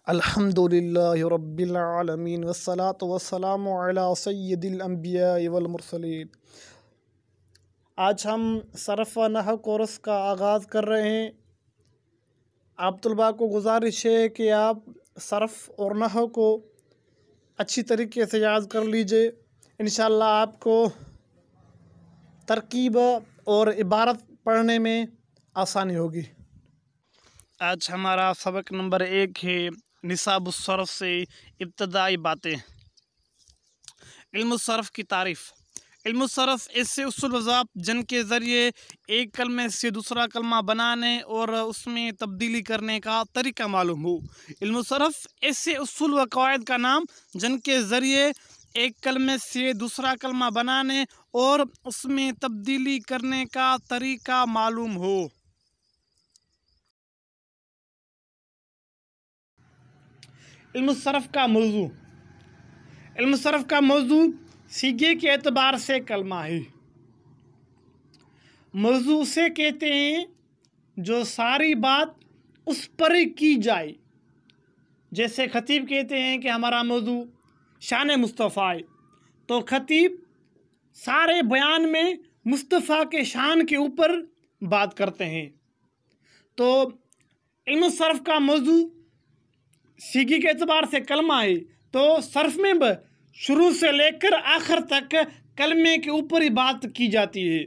अल्हम्दुलिल्लाहि रब्बिल आलमीन वस्सलातु वस्सलामु अला सय्यिदिल अंबिया वल मुरसलीन। आज हम सर्फ़ व नहव कोर्स का आगाज़ कर रहे हैं। आप तलबा को गुजारिश है कि आप सर्फ़ और नहव को अच्छी तरीके से याद कर लीजिए। इंशाअल्लाह आपको तरकीब और इबारत पढ़ने में आसानी होगी। आज हमारा सबक नंबर 1 है निसाबुस सर्फ़ से इब्तदाई बातें। इल्मुस सर्फ़ की तारीफ़। इल्मुस सर्फ़ ऐसे उसूल व ज़ाब्त जिनके ज़रिए एक कलमे से दूसरा कलमा बनाने और उसमें तब्दीली करने का तरीका मालूम हो। इल्मुस सर्फ़ ऐसे उसूल व क़वाइद का नाम जिनके ज़रिए एक कलमे से दूसरा कलमा बनाने और उसमें तब्दीली करने का तरीका मालूम हो। इल्मुस सर्फ़ का मौजू। इल्मुस सर्फ़ का मौजू सीगे के एतबार से कलमा है। मौजू उसे कहते हैं जो सारी बात उस पर ही की जाए। जैसे ख़तीब कहते हैं कि हमारा मौजू शान मुस्तफ़ा है, तो ख़तीब सारे बयान में मुस्तफ़ा के शान के ऊपर बात करते हैं। तो इल्मुस सर्फ़ का मौजू सीगी के एतबार से कलमा है, तो सर्फ़ में शुरू से लेकर आखिर तक कलमे के ऊपर ही बात की जाती है।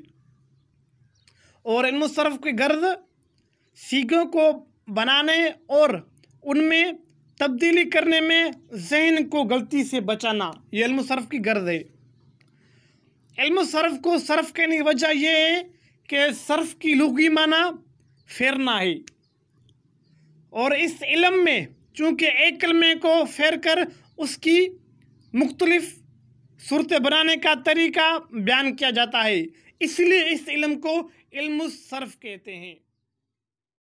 और इल्मुस सर्फ़ की गर्ज सीगों को बनाने और उनमें तब्दीली करने में ज़हन को गलती से बचाना, ये इल्मुस सर्फ़ की गर्ज है। इल्मुस सर्फ़ को सर्फ़ कहने की वजह यह है कि सर्फ़ की लुग़वी माना फेरना है। और इस इल्म में चूँकि एक कलमे को फेर कर उसकी मुख्तलिफ़ सूरतें बनाने का तरीका बयान किया जाता है, इसलिए इस इल्म को इल्मुस सर्फ़ कहते हैं।